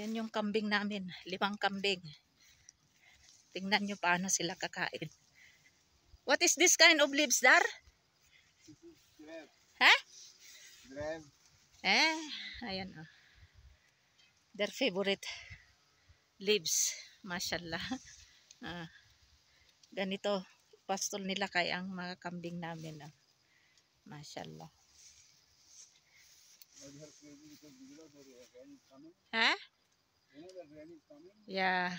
Ayan yung kambing namin. 5 kambing. Tingnan nyo paano sila kakain. What is this kind of leaves, Dar? Grape. Ha? Grape. Ayan oh. Their favorite leaves. Mashallah. Ganito. Pastol nila kay ang mga kambing namin. Oh. Mashallah. Ha? Yeah.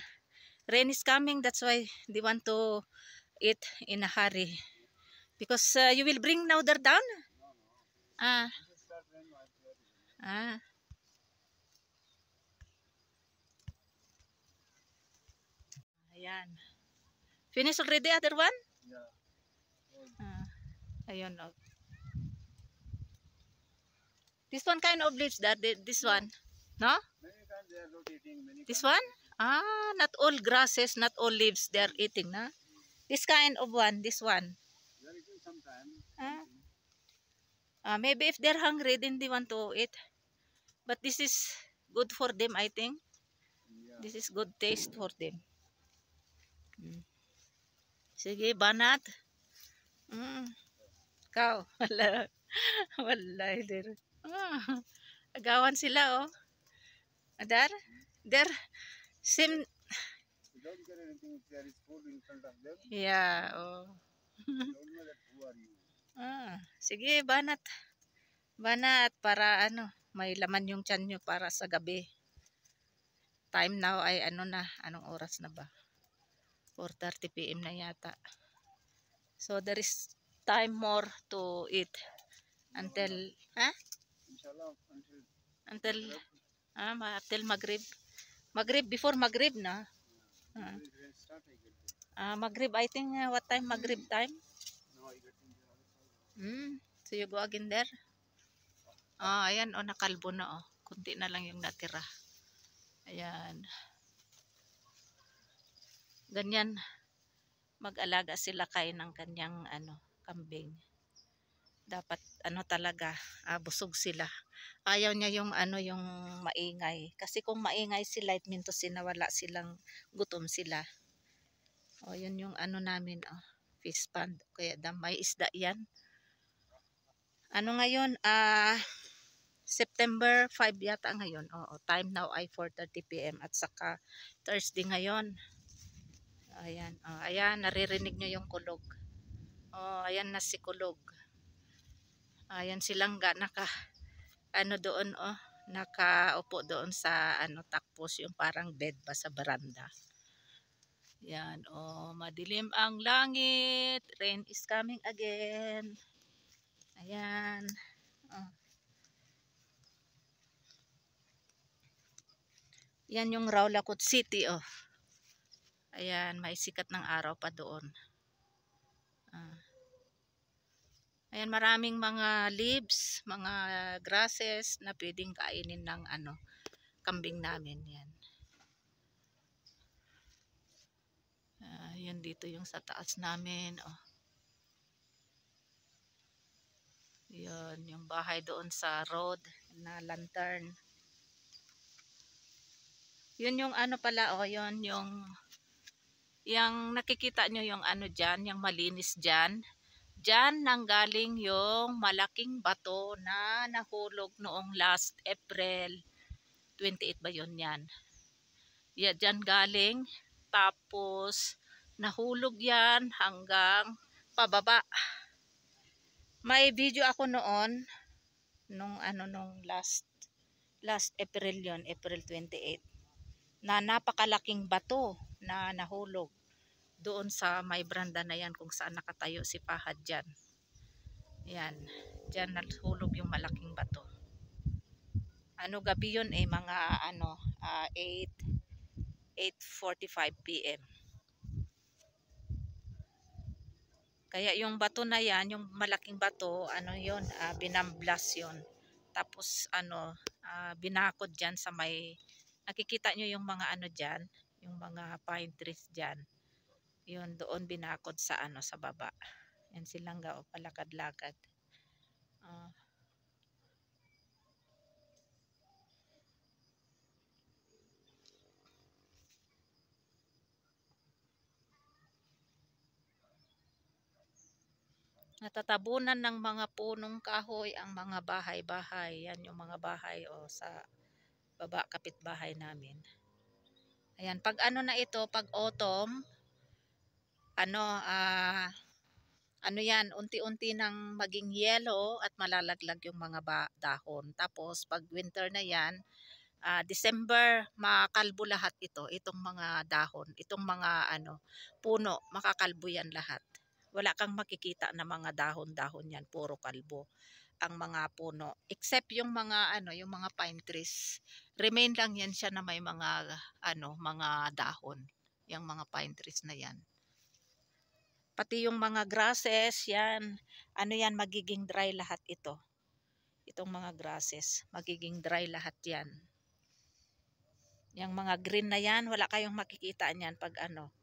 Rain is coming. That's why they want to eat in a hurry. Because you will bring now there down? Ah. Ah. Ayan. Finish already other one? Yeah. Ayun. Oh. This one kind of leaves that this one. No? Many times they are not eating. This one? Not all grasses, not all leaves they are eating, na? This kind of one, this one. They are eating sometimes. Maybe if they're hungry, then they want to eat. But this is good for them, I think. Yeah. This is good taste for them. Sige, banat. Ikaw. Wala. Wala. Agawan sila, oh. Adar? There. Same. They don't get anything if there is food in front of them. Yeah, oh. They don't know that who are you. Sige, banat. Banat para ano, may laman yung tiyan nyo para sa gabi. Time now ay ano na, anong oras na ba? 4:30 PM na yata. So there is time more to eat until Inshallah, until Maghrib. Maghrib before Maghrib na. Maghrib, I think what time Maghrib time? No, I get in the other side. So you go again there? Ayan, nakalbo na, kunti na lang yung natira. Ayan. Ganyan, mag-alaga sila kay ng kanyang kambing. Dapat talaga, busog sila. Ayaw niya yung yung maingay. Kasi kung maingay sila, it means to sinawala silang gutom sila. Yun yung namin, fish pond. Kaya may isda yan. Ngayon, September 5 yata ngayon. Time now ay 4:30 PM at saka Thursday ngayon. Ayan, ayan, naririnig nyo yung kulog. Ayan na si kulog. Ayan silang doon, nakaupo doon sa takpos yung parang bed ba sa baranda. Yan, madilim ang langit. Rain is coming again. Ayan. Yan yung Rawlakot City, Ayan, may sikat ng araw pa doon. Ayan, maraming mga leaves, mga grasses na pwedeng kainin ng kambing namin. Yan. Yan dito yung sa taas namin. Yan, yung bahay doon sa road na lantern. Yun yung pala, yun yung nakikita nyo yung dyan, yung malinis dyan. Dyan nanggaling yung malaking bato na nahulog noong last April 28 ba yun yan? Yeah, dyan galing. Tapos nahulog yan hanggang pababa. May video ako noon nung last April yon, April 28. Na napakalaking bato na nahulog doon sa may branda na yan kung saan nakatayo si Fahad dyan. Yan, dyan nahulog yung malaking bato. Gabi yun mga 8:45 PM. Kaya yung bato na yan, yung malaking bato, yun, binamblas yun. Tapos binakod dyan sa may, nakikita nyo yung mga dyan, yung mga pine trees dyan. Yun, doon binakod sa sa baba. Yan silang palakad-lakad. Natatabunan ng mga punong kahoy ang mga bahay-bahay. Yan yung mga bahay sa baba kapitbahay namin. Ayan, pag ano na ito, pag autumn, ano, ano yan, unti-unti nang maging yellow at malalaglag yung mga dahon. Tapos, pag winter na yan, December, makakalbo lahat ito. Itong mga dahon, itong mga puno, makakalbo yan lahat. Wala kang makikita na mga dahon-dahon yan, puro kalbo ang mga puno. Except yung mga yung mga pine trees. Remain lang yan siya na may mga mga dahon. Yung mga pine trees na yan. Pati yung mga grasses, yan, yan, magiging dry lahat ito. Itong mga grasses, magiging dry lahat yan. Yung mga green na yan, wala kayong makikita niyan pag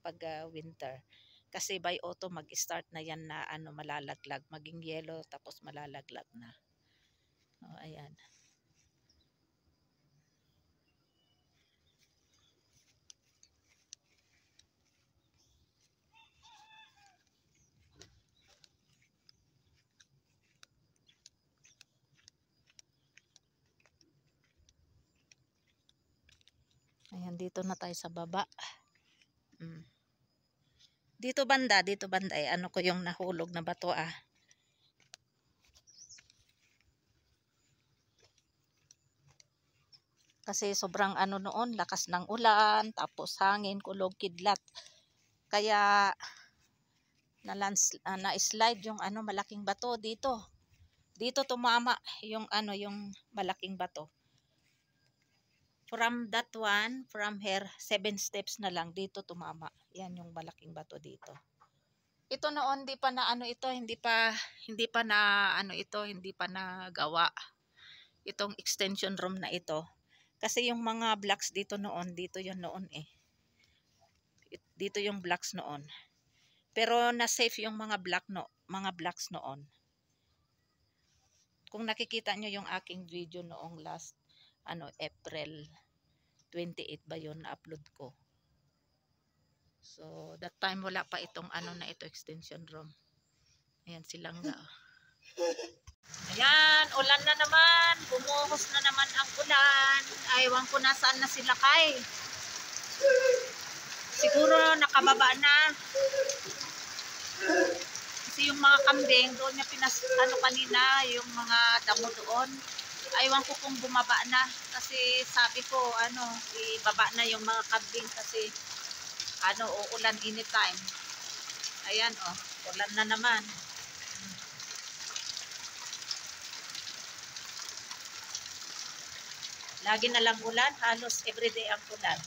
pag winter. Kasi by autumn mag-start na yan na malalaglag, maging yellow tapos malalaglag na. Ayan. Ayan, dito na tayo sa baba. Dito banda ano ko yung nahulog na bato Kasi sobrang noon, lakas ng ulan, tapos hangin, kulog, kidlat. Kaya na-slide yung malaking bato dito. Dito tumama yung yung malaking bato. From that one, from here, 7 steps na lang dito tumama. Yan yung malaking bato dito. Ito noon hindi pa na ito, hindi pa na hindi pa nagawa itong extension room na ito. Kasi yung mga blocks dito noon, dito yun noon Dito yung blocks noon. Pero na safe yung mga blocks noon. Kung nakikita nyo yung aking video noong last April 28 ba yun na upload ko. So that time wala pa itong na ito, extension room. Ayan silang Ayan, ulan na naman. Bumuhos na naman ang ulan. Aywan ko na saan na sila kay. Siguro nakababa na. Kasi yung mga kambing doon niya kanina, yung mga damo doon. Aywan ko kung bumaba na. Kasi sabi ko, ibaba na yung mga kambing kasi uulan anytime. Ayan, ulan na naman. Lagi na lang ulan, halos everyday ang ulan.